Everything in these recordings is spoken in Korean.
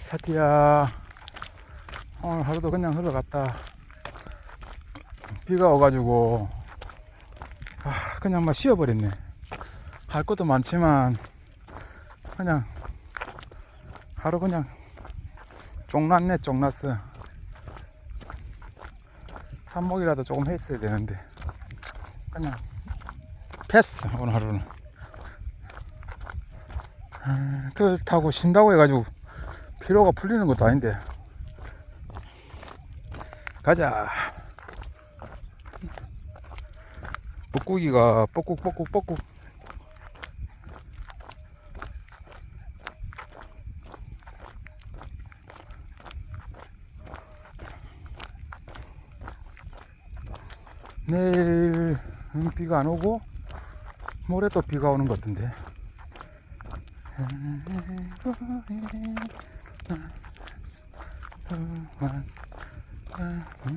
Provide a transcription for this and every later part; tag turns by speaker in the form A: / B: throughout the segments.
A: 사티야, 오늘 하루도 그냥 흘러갔다. 비가 와가지고 그냥 막 쉬어버렸네. 할 것도 많지만 그냥 하루 그냥 쫑났네. 쫑났어. 삽목이라도 조금 했어야 되는데 그냥 패스. 오늘 하루는 그렇다고 쉰다고 해가지고 피로가 풀리는 것도 아닌데. 가자. 뻐꾸기가 뻐꾹 내일 비가 안 오고 모레 또 비가 오는 것 같은데.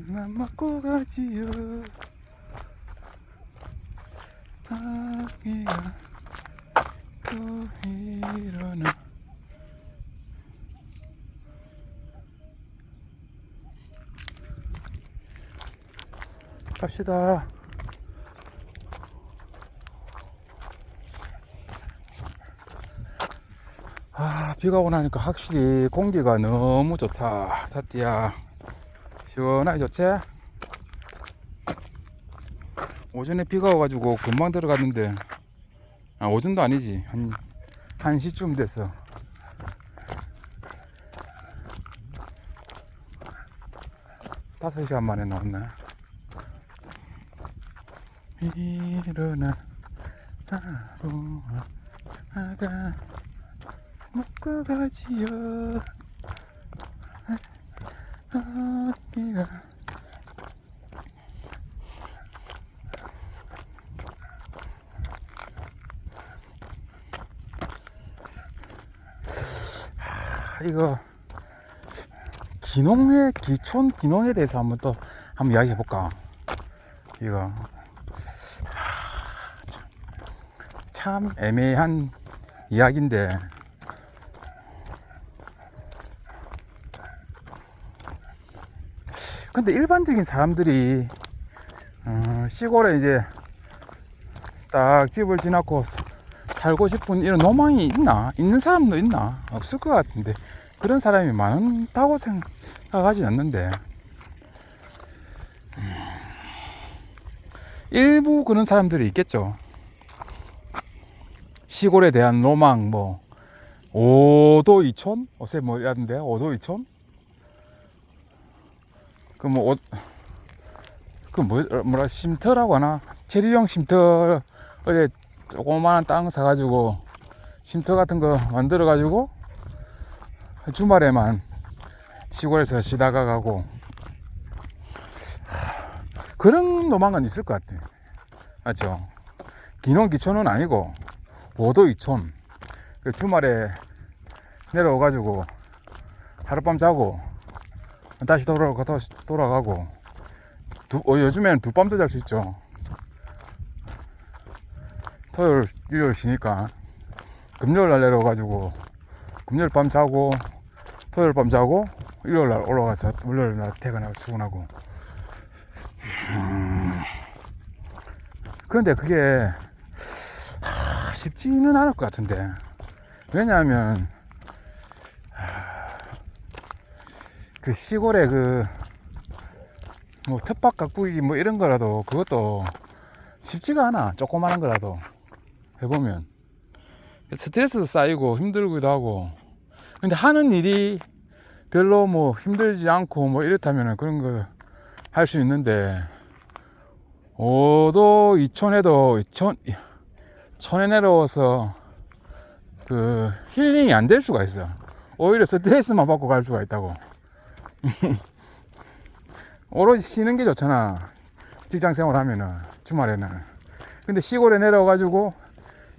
A: 만 먹고 가지요. 아기가 또 일어나. 갑시다. 비가 오고 나니까 확실히 공기가 너무 좋다. 사띠야, 시원하게 좋지? 오전에 비가 와가지고 금방 들어갔는데, 오전도 아니지. 한 1시쯤 됐어. 다섯 시간 만에 나왔네. 일어나, 아가 먹고 가지요. 어디가 이거 기촌 기농에 대해서 한번 이야기 해볼까. 이거 참 애매한 이야기인데, 근데 일반적인 사람들이 시골에 이제 딱 집을 지나고 살고 싶은 이런 로망이 있나? 있는 사람도 있나? 없을 것 같은데, 그런 사람이 많다고 생각하지 않는데, 일부 그런 사람들이 있겠죠. 시골에 대한 로망, 뭐 5도 2촌? 어제 뭐라던데? 5도 2촌? 뭐라 쉼터라고 하나? 체류용 쉼터. 어제 조그마한 땅 사가지고 쉼터 같은 거 만들어가지고 주말에만 시골에서 쉬다가 가고, 그런 로망은 있을 것 같아. 맞죠? 기농 기촌은 아니고 5도 2촌. 주말에 내려와가지고 하룻밤 자고 다시 돌아가고, 요즘에는 두 밤도 잘 수 있죠. 토요일 일요일 쉬니까 금요일 날 내려와가지고 금요일 밤 자고 토요일 밤 자고 일요일 날 올라가서 월요일 날 퇴근하고 출근하고. 그런데 그게 쉽지는 않을 것 같은데. 왜냐하면 그 시골에 뭐 텃밭 가꾸기 뭐 이런 거라도 그것도 쉽지가 않아. 조그마한 거라도 해보면 스트레스도 쌓이고 힘들기도 하고. 근데 하는 일이 별로 뭐 힘들지 않고 뭐 이렇다면 그런 거 할 수 있는데, 5도 2촌에도 촌에 내려와서 그 힐링이 안 될 수가 있어. 오히려 스트레스만 받고 갈 수가 있다고. 오로지 쉬는 게 좋잖아, 직장 생활 하면은, 주말에는. 근데 시골에 내려와가지고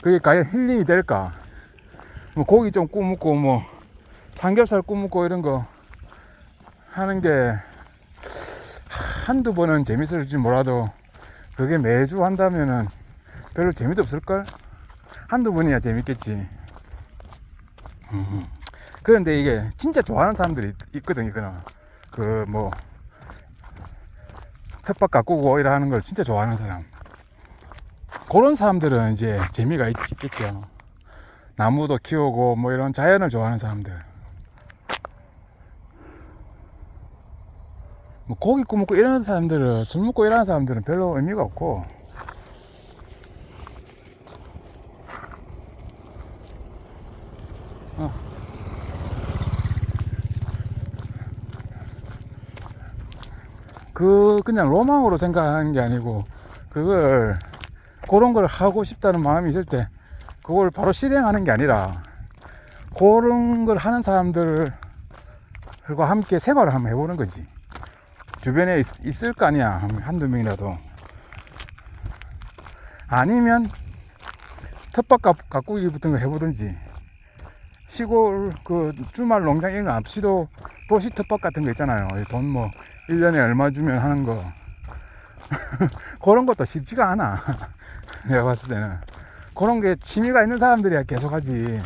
A: 그게 과연 힐링이 될까? 뭐 고기 좀 구워 뭐 삼겹살 구워 이런 거 하는 게 한두 번은 재밌을지 몰라도, 그게 매주 한다면은 별로 재미도 없을걸? 한두 번이야 재밌겠지. 그런데 이게 진짜 좋아하는 사람들이 있거든. 이거는 그 뭐 텃밭 가꾸고 이러 하는 걸 진짜 좋아하는 사람, 그런 사람들은 이제 재미가 있겠죠. 나무도 키우고 뭐 이런 자연을 좋아하는 사람들, 뭐 고기 구먹고 이런 사람들은, 술 먹고 이러는 사람들은 별로 의미가 없고, 그냥 로망으로 생각하는 게 아니고, 그걸 그런 걸 하고 싶다는 마음이 있을 때 그걸 바로 실행하는 게 아니라, 그런 걸 하는 사람들과 함께 생활을 한번 해보는 거지. 주변에 있을 거 아니야, 한두 명이라도. 아니면 텃밭 가꾸기 같은 거 해보든지, 시골 그 주말 농장 이런 거 없이도 도시 텃밭 같은 거 있잖아요. 돈 뭐 1년에 얼마 주면 하는 거. 그런 것도 쉽지가 않아. 내가 봤을 때는 그런 게 취미가 있는 사람들이야 계속 하지.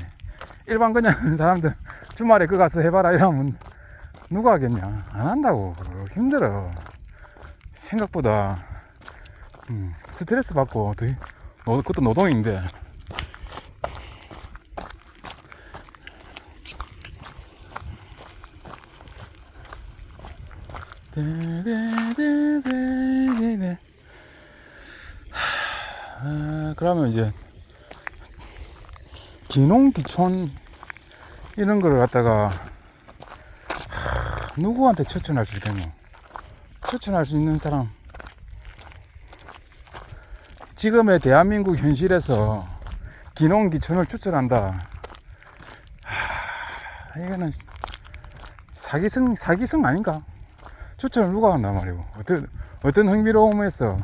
A: 일반 그냥 사람들 주말에 그거 가서 해봐라 이러면 누가 하겠냐. 안 한다고. 힘들어. 생각보다 스트레스 받고, 그것도 노동인데. 그러면 이제 기농기촌 이런 거를 갖다가 누구한테 추천할 수 있겠노? 추천할 수 있는 사람, 지금의 대한민국 현실에서 기농기촌을 추천한다, 이거는 사기성 아닌가? 추천을 누가 한단 말이고, 어떤 흥미로움에서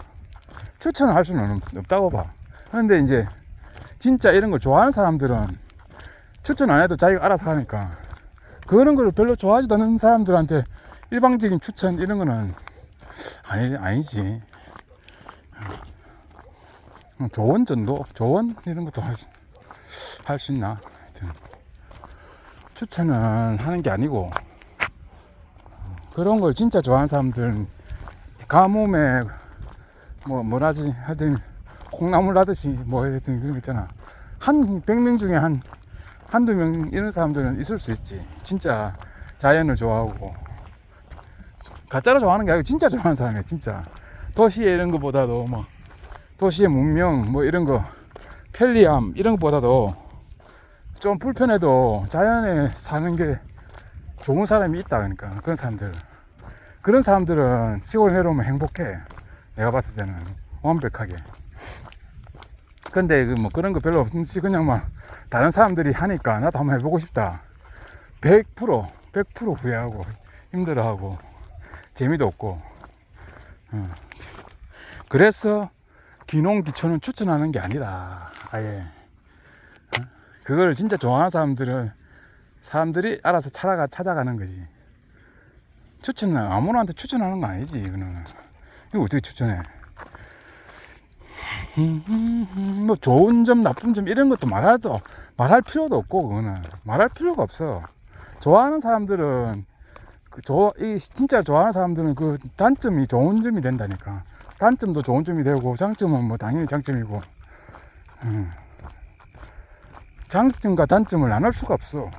A: 추천을 할 수는 없다고 봐. 그런데 이제 진짜 이런 걸 좋아하는 사람들은 추천 안 해도 자기가 알아서 하니까, 그런 걸 별로 좋아하지도 않는 사람들한테 일방적인 추천 이런 거는 아니지. 조언 정도? 조언 이런 것도 할 수 있나? 하여튼 추천은 하는 게 아니고, 그런 걸 진짜 좋아하는 사람들은 가뭄에 뭐라지 하여튼 콩나물 하듯이 뭐 하여튼 그런 거 있잖아. 한 100명 중에 한두 명 이런 사람들은 있을 수 있지. 진짜 자연을 좋아하고, 가짜로 좋아하는 게 아니고 진짜 좋아하는 사람이야. 진짜 도시에 이런 거보다도 뭐 도시의 문명 뭐 이런 거 편리함 이런 것보다도 좀 불편해도 자연에 사는 게 좋은 사람이 있다. 그러니까 그런 사람들은 시골 내려오면 행복해. 내가 봤을 때는 완벽하게. 근데 뭐 그런 거 별로 없지. 그냥 막 다른 사람들이 하니까 나도 한번 해보고 싶다. 100% 후회하고 힘들어하고 재미도 없고. 그래서 기농기촌은 추천하는 게 아니라, 아예 그걸 진짜 좋아하는 사람들이 알아서 찾아가는 거지. 추천은 아무나한테 추천하는 거 아니지. 이거 어떻게 추천해? 뭐 좋은 점 나쁜 점 이런 것도 말할 필요도 없고, 그거는 말할 필요가 없어. 좋아하는 사람들은 진짜 좋아하는 사람들은 그 단점이 좋은 점이 된다니까. 단점도 좋은 점이 되고, 장점은 뭐 당연히 장점이고, 장점과 단점을 나눌 수가 없어.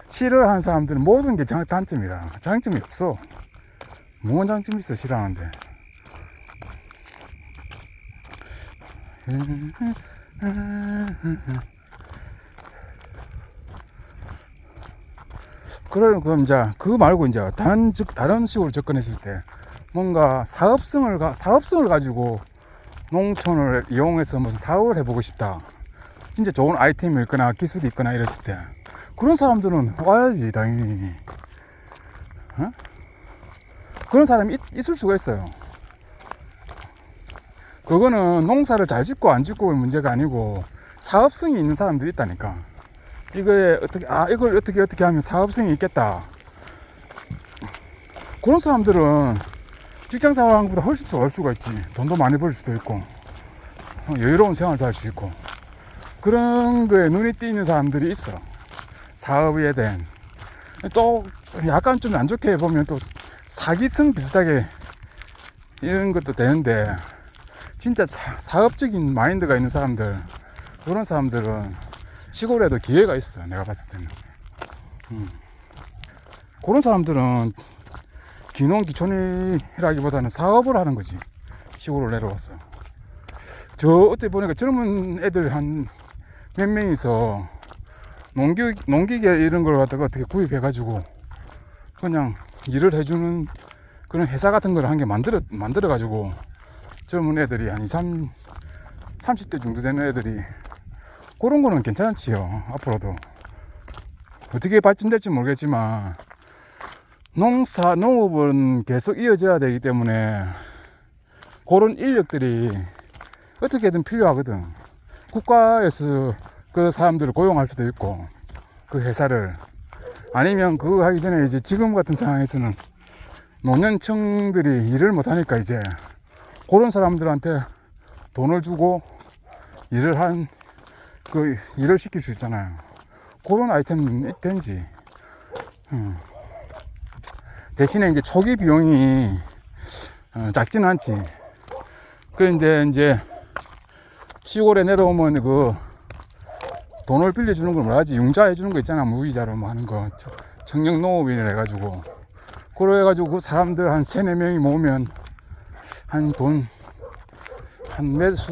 A: 싫어하는 사람들은 모든 게 단점이라, 장점이 없어. 뭔 장점이 있어 싫어하는데. 그럼 이제 그거 말고 이제 다른 식으로 접근했을 때, 뭔가 사업성을 가지고 농촌을 이용해서 무슨 사업을 해보고 싶다. 진짜 좋은 아이템이 있거나 기술이 있거나 이랬을 때, 그런 사람들은 와야지 당연히. 그런 사람이 있을 수가 있어요. 그거는 농사를 잘 짓고 안 짓고의 문제가 아니고 사업성이 있는 사람들이 있다니까. 이걸 어떻게 하면 사업성이 있겠다. 그런 사람들은 직장 생활하는 것보다 훨씬 좋을 수가 있지. 돈도 많이 벌 수도 있고, 여유로운 생활도 할 수 있고. 그런 거에 눈이 띄는 사람들이 있어. 사업에 대한. 또 약간 좀 안 좋게 보면 또 사기성 비슷하게 이런 것도 되는데, 진짜 사업적인 마인드가 있는 사람들, 그런 사람들은 시골에도 기회가 있어. 내가 봤을 때는. 그런 사람들은 기농기촌이라기보다는 사업을 하는 거지. 시골을 내려왔어. 저 어때 보니까 젊은 애들 한 몇 명이서 농기계 이런 걸 갖다가 어떻게 구입해가지고 그냥 일을 해주는 그런 회사 같은 걸 한 개 만들어가지고 젊은 애들이 한 30대 정도 되는 애들이, 그런 거는 괜찮지요. 앞으로도 어떻게 발전될지 모르겠지만 농업은 계속 이어져야 되기 때문에 그런 인력들이 어떻게든 필요하거든. 국가에서 그 사람들을 고용할 수도 있고, 그 회사를. 아니면 그거 하기 전에 이제 지금 같은 상황에서는 노년층들이 일을 못하니까 이제 그런 사람들한테 돈을 주고 일을 시킬 수 있잖아요. 그런 아이템은 있든지. 대신에 이제 초기 비용이 작지는 않지. 그런데 이제 시골에 내려오면 그 돈을 빌려주는 걸 뭐라 하지? 융자 해주는 거 있잖아. 무이자로 뭐 하는 거. 청년농업인을 해가지고. 그러 해가지고 그 사람들 한 3-4명이 모으면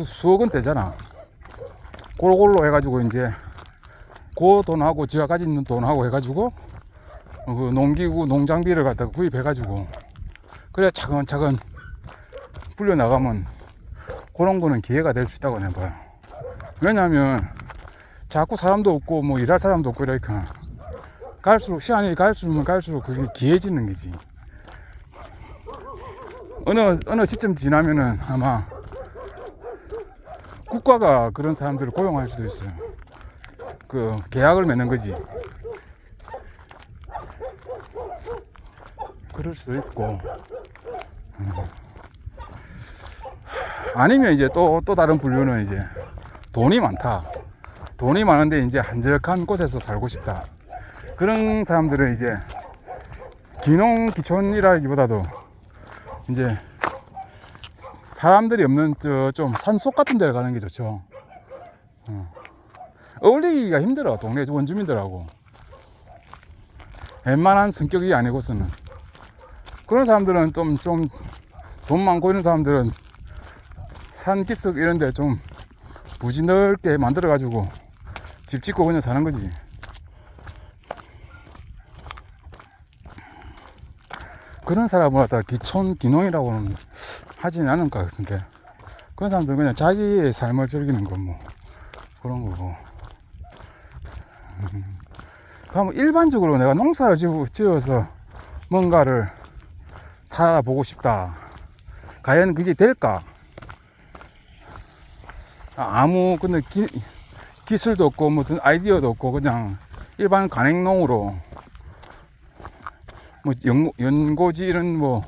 A: 수억 원 되잖아. 그걸로 해가지고 이제 그 돈하고 지가 가진 있는 돈하고 해가지고 그 농기구, 농장비를 갖다가 구입해가지고 그래야 차근차근 불려나가면 그런 거는 기회가 될 수 있다고 내가 봐요. 왜냐하면 자꾸 사람도 없고 뭐 일할 사람도 없고 이러니까 시간이 갈수록 그게 기해지는 거지. 어느 시점 지나면은 아마 국가가 그런 사람들을 고용할 수도 있어요. 그 계약을 맺는 거지. 그럴 수도 있고. 아니면 이제 또 다른 분류는 이제 돈이 많다. 돈이 많은데 이제 한적한 곳에서 살고 싶다. 그런 사람들은 이제 기농기촌이라기보다도 이제 사람들이 없는 좀 산속 같은 데를 가는 게 좋죠. 어울리기가 힘들어. 동네 원주민들하고. 웬만한 성격이 아니고서는. 그런 사람들은 좀 돈 많고 이런 사람들은 산기슭 이런 데 좀 부지 넓게 만들어 가지고 집 짓고 그냥 사는 거지. 그런 사람을 갖다가 기농이라고는 하진 않을 것 같은데, 그런 사람들은 그냥 자기의 삶을 즐기는 거 뭐 그런 거고. 그럼 일반적으로 내가 농사를 지어서 뭔가를 살아보고 싶다. 과연 그게 될까? 근데 기술도 없고 무슨 아이디어도 없고 그냥 일반 간행농으로 뭐 연고지 이런 뭐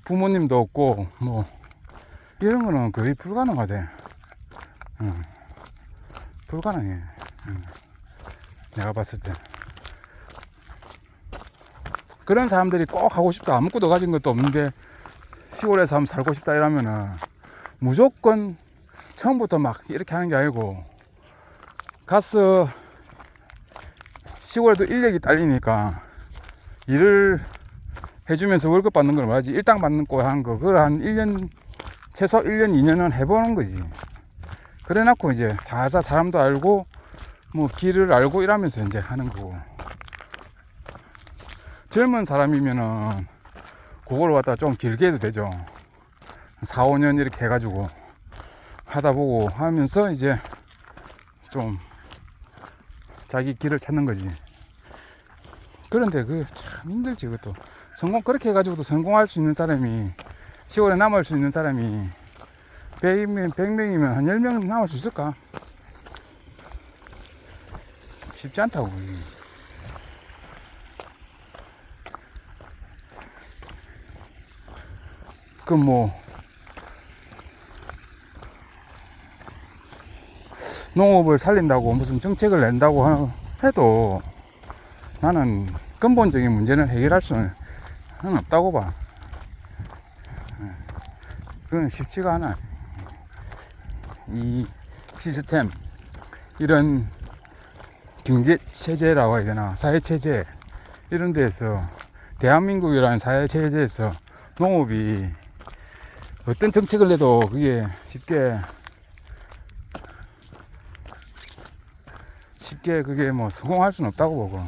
A: 부모님도 없고 뭐 이런 거는 거의 불가능하대. 불가능해. 내가 봤을 때. 그런 사람들이 꼭 하고 싶다. 아무것도 가진 것도 없는데 시골에서 한번 살고 싶다 이러면은 무조건 처음부터 막 이렇게 하는 게 아니고, 가서 시골에도 인력이 딸리니까 일을 해주면서 월급 받는 걸 뭐하지? 일당 받는 거 하는 거, 그걸 한 1년, 최소 1년, 2년은 해보는 거지. 그래 놓고 이제 살살 사람도 알고 뭐 길을 알고 이러면서 이제 하는 거고. 젊은 사람이면은 그걸 갖다 좀 길게 해도 되죠. 4-5년 이렇게 해가지고 하다 보고 하면서 이제 좀 자기 길을 찾는 거지. 그런데 그 참 힘들지. 그것도 그렇게 해가지고도 성공할 수 있는 사람이, 시골에 남을 수 있는 사람이 100명이면 한 10명 남을 수 있을까? 쉽지 않다고. 농업을 살린다고 무슨 정책을 낸다고 해도 나는 근본적인 문제는 해결할 수는 없다고 봐. 그건 쉽지가 않아. 이 시스템, 이런 경제 체제라고 해야 되나, 사회 체제, 이런 데에서, 대한민국이라는 사회 체제에서 농업이 어떤 정책을 내도 그게 쉽게 그게 뭐 성공할 수는 없다고 보고.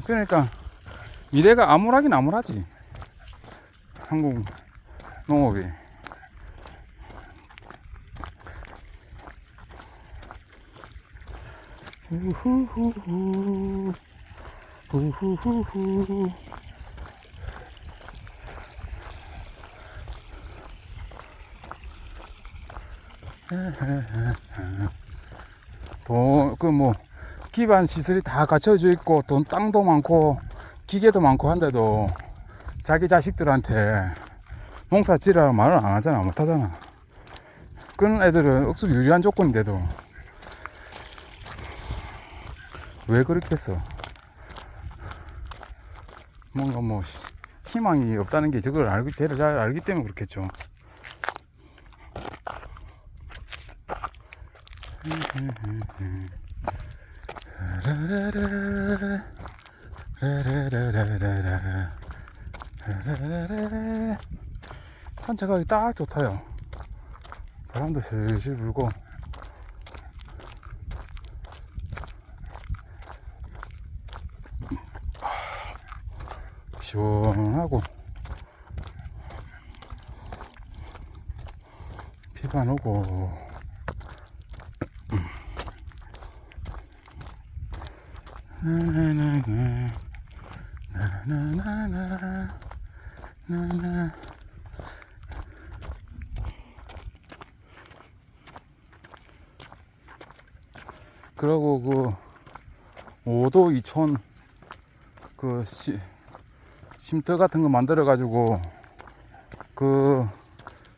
A: 그러니까 미래가 암울하긴 암울하지, 한국 농업이. 후후후후 후후후후. 기반 시설이 다 갖춰져 있고 땅도 많고 기계도 많고 한데도 자기 자식들한테 농사 지으라고 말을 안 하잖아, 못 하잖아. 그런 애들은 억수로 유리한 조건인데도 왜 그렇게 했어? 뭔가 뭐 희망이 없다는 게 저걸 제일 잘 알기 때문에 그렇겠죠. 산책하기 딱 좋다요. 바람도 슬슬 불고. 시원하고 비도 안 오고. 나나나나나나나나. 그러고 그 5도 2촌 그 쉼터 같은 거 만들어 가지고 그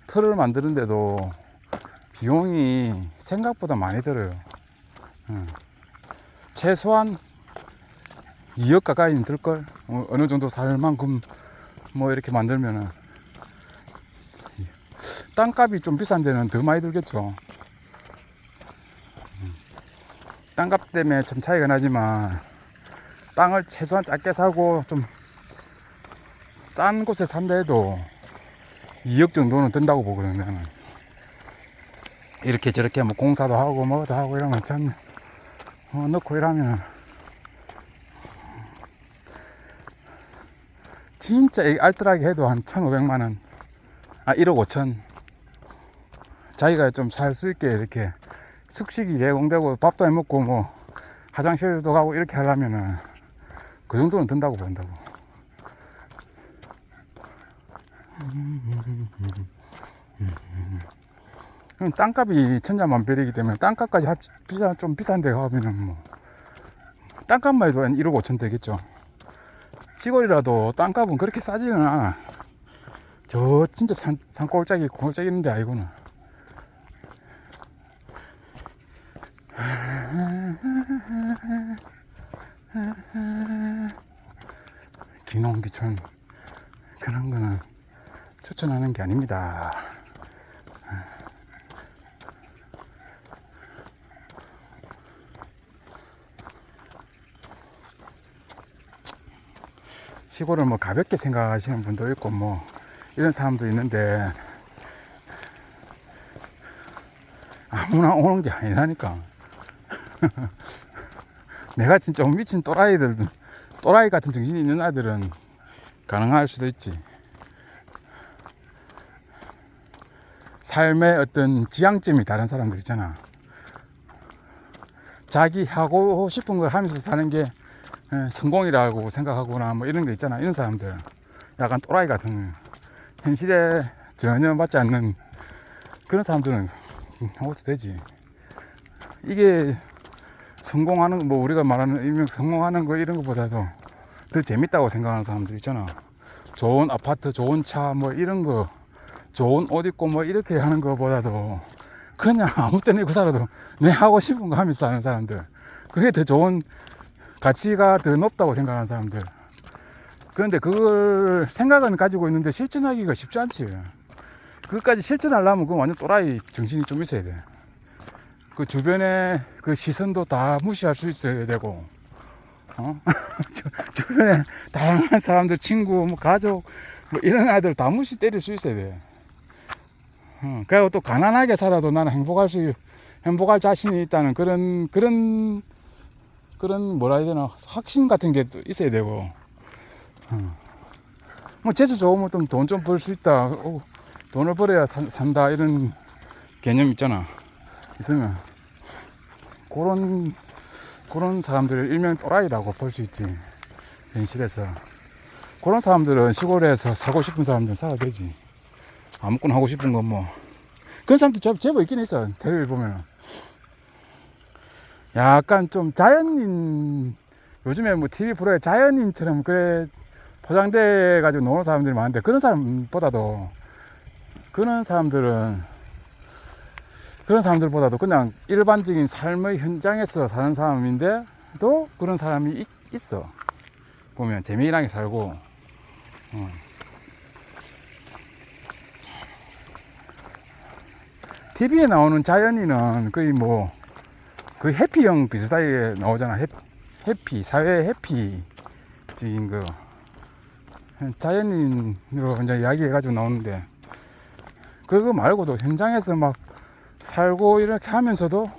A: 틀을 만드는데도 비용이 생각보다 많이 들어요. 최소한 2억 가까이는 들걸. 어느 정도 살 만큼 뭐 이렇게 만들면은. 땅값이 좀 비싼 데는 더 많이 들겠죠. 땅값 때문에 좀 차이가 나지만 땅을 최소한 작게 사고 좀 싼 곳에 산다 해도 2억 정도는 든다고 보거든요. 나는. 이렇게 저렇게 뭐 공사도 하고 뭐도 하고 이러면 참 넣고 이러면 진짜 알뜰하게 해도 한 1,500만원, 1억 5천. 자기가 좀 살 수 있게 이렇게 숙식이 제공되고 밥도 해 먹고 뭐 화장실도 가고 이렇게 하려면은 그 정도는 든다고 본다고. 땅값이 천차만별이기 때문에 땅값까지 좀 비싼 데 가면은 뭐 땅값만 해도 한 1억 5천 되겠죠. 시골이라도 땅값은 그렇게 싸지는 않아. 저 진짜 산 꼴짝이 있는데 아이고는. 기농기촌 그런 거는 추천하는 게 아닙니다. 시골을 뭐 가볍게 생각하시는 분도 있고 뭐 이런 사람도 있는데 아무나 오는 게 아니라니까. 내가 진짜 미친 또라이 같은 정신이 있는 아들은 가능할 수도 있지. 삶의 어떤 지향점이 다른 사람들 있잖아. 자기 하고 싶은 걸 하면서 사는 게 성공이라고 생각하거나 뭐 이런 거 있잖아. 이런 사람들 약간 또라이 같은, 현실에 전혀 맞지 않는 그런 사람들은 어떻게 되지. 이게 성공하는, 뭐 우리가 말하는 일명 성공하는 거 이런 것보다도 더 재밌다고 생각하는 사람들 있잖아. 좋은 아파트, 좋은 차, 뭐 이런 거, 좋은 옷 입고 뭐 이렇게 하는 것보다도 그냥 아무 때나 그 살아도 내 하고 싶은 거 하면서 사는 사람들. 그게 더 좋은 가치가 더 높다고 생각하는 사람들. 그런데 그걸 생각은 가지고 있는데 실천하기가 쉽지 않지. 그것까지 실천하려면 그건 완전 또라이 정신이 좀 있어야 돼. 그 주변에 그 시선도 다 무시할 수 있어야 되고, 주변에 다양한 사람들, 친구, 뭐 가족, 뭐 이런 아이들 다 무시 때릴 수 있어야 돼. 그리고 또 가난하게 살아도 나는 행복할 자신이 있다는 그런 뭐라 해야 되나, 확신 같은 게 또 있어야 되고, 뭐 재수 좋으면 좀 돈 좀 벌 수 있다. 돈을 벌어야 산다. 이런 개념 있잖아. 있으면 그런 사람들을 일명 또라이라고 볼 수 있지. 현실에서 그런 사람들은 시골에서 살고 싶은 사람들은 살아야 되지. 아무거나 하고 싶은 건 뭐 그런 사람들 제법 있긴 있어. 텔레비전 보면은 약간 좀 자연인, 요즘에 뭐 TV 프로에 자연인처럼 그래 포장돼 가지고 노는 사람들이 많은데, 그런 사람들보다도 그냥 일반적인 삶의 현장에서 사는 사람인데도 그런 사람이 있어. 보면 재미나게 살고. TV에 나오는 자연인은 거의 뭐 그 해피형 비슷하게 나오잖아. 해피, 사회 해피적인 거 자연인으로 이제 이야기해가지고 나오는데, 그거 말고도 현장에서 막 살고 이렇게 하면서도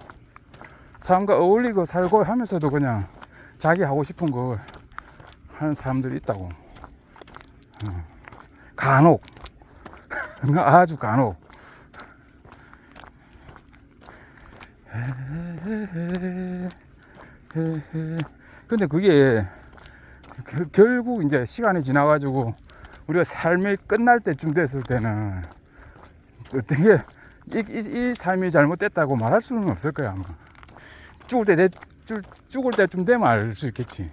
A: 사람과 어울리고 살고 하면서도 그냥 자기 하고 싶은 거 하는 사람들이 있다고. 간혹 아주 간혹. 근데 그게 결국 이제 시간이 지나가지고 우리가 삶이 끝날 때쯤 됐을 때는 어떻게 이 삶이 잘못됐다고 말할 수는 없을 거야. 아마 죽을 때쯤 되면 알 수 있겠지.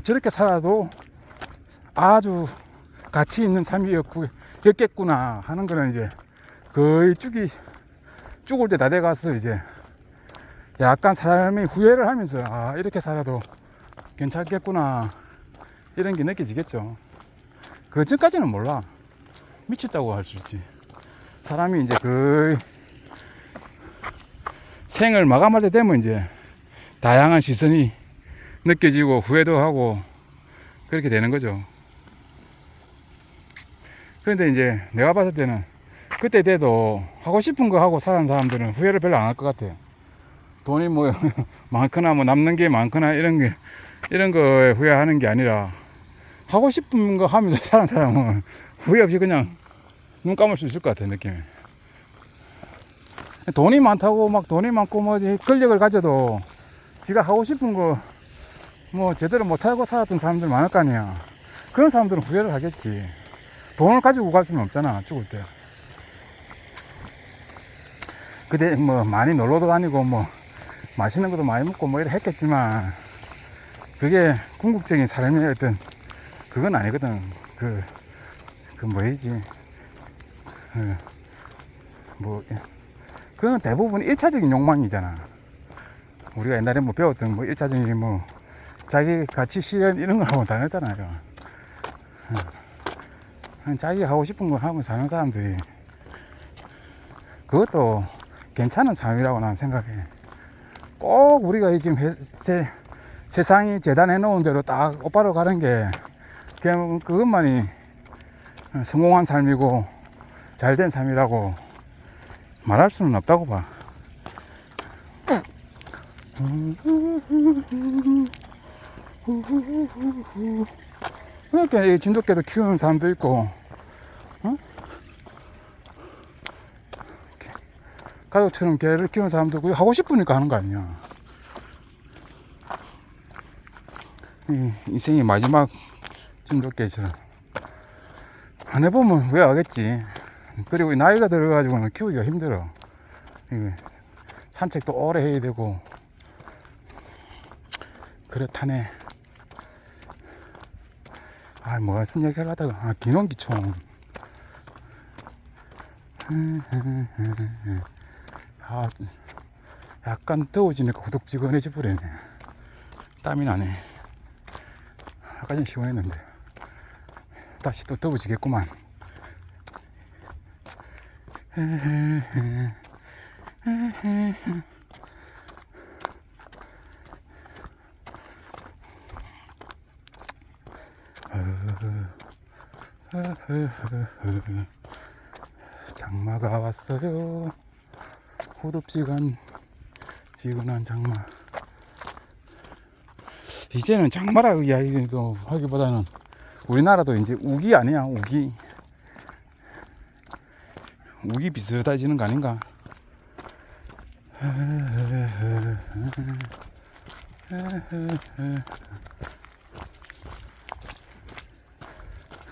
A: 저렇게 살아도 아주 가치 있는 삶이었겠구나 하는 거는 이제 거의 죽을 때 다 돼가서 이제 약간 사람이 후회를 하면서 이렇게 살아도 괜찮겠구나 이런 게 느껴지겠죠. 그 전까지는 몰라. 미쳤다고 할 수 있지. 사람이 이제 그 생을 마감할 때 되면 이제 다양한 시선이 느껴지고 후회도 하고 그렇게 되는 거죠. 그런데 이제 내가 봤을 때는 그때 돼도 하고 싶은 거 하고 사는 사람들은 후회를 별로 안 할 것 같아. 돈이 뭐 많거나 뭐 남는 게 많거나 이런 거에 후회하는 게 아니라 하고 싶은 거 하면서 사는 사람은 후회 없이 그냥 눈 감을 수 있을 것 같아, 느낌이. 돈이 많다고 막 돈이 많고 뭐 권력을 가져도 지가 하고 싶은 거 뭐 제대로 못하고 살았던 사람들 많을 거 아니야. 그런 사람들은 후회를 하겠지. 돈을 가지고 갈 수는 없잖아, 죽을 때. 그때 뭐 많이 놀러도 다니고 뭐 맛있는 것도 많이 먹고 뭐 이래 했겠지만 그게 궁극적인 삶의 어떤 그건 아니거든. 그 뭐이지 뭐 그건 대부분 1차적인 욕망이잖아. 우리가 옛날에 뭐 배웠던 뭐 1차적인 뭐 자기 가치 실현 이런 거하고는 다르잖아요. 자기 하고 싶은 거 하고 사는 사람들이 그것도 괜찮은 삶이라고 나는 생각해. 꼭 우리가 지금 세상이 재단해 놓은 대로 딱 똑바로 가는 게 그냥 그것만이 성공한 삶이고 잘된 삶이라고 말할 수는 없다고 봐. 그러니까 진돗개도 키우는 사람도 있고, 가족처럼 개를 키우는 사람도 있고, 하고 싶으니까 하는 거 아니야. 인생의 마지막 진돗개처럼 안 해보면 후회하겠지. 그리고 나이가 들어가지고는 키우기가 힘들어. 산책도 오래 해야 되고 그렇다네. 뭐가 쓴 얘기를 하다가 기농기총. 아, 약간 더워지니까 후덥지근해져 버리네. 땀이 나네. 아까 전 시원했는데 다시 또 더워지겠구만. 장마가 왔어요. 후덥지근한 장마. 이제는 장마라고 이야기도 하기보다는 우리나라도 이제 우기 아니야, 우기. 우기 비슷해지는 거 아닌가?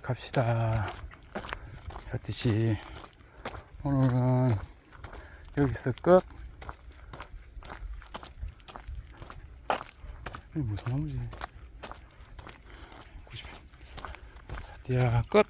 A: 갑시다. 사티씨, 오늘은 여기서 끝. 이게 무슨 나무지? 사티야, 끝.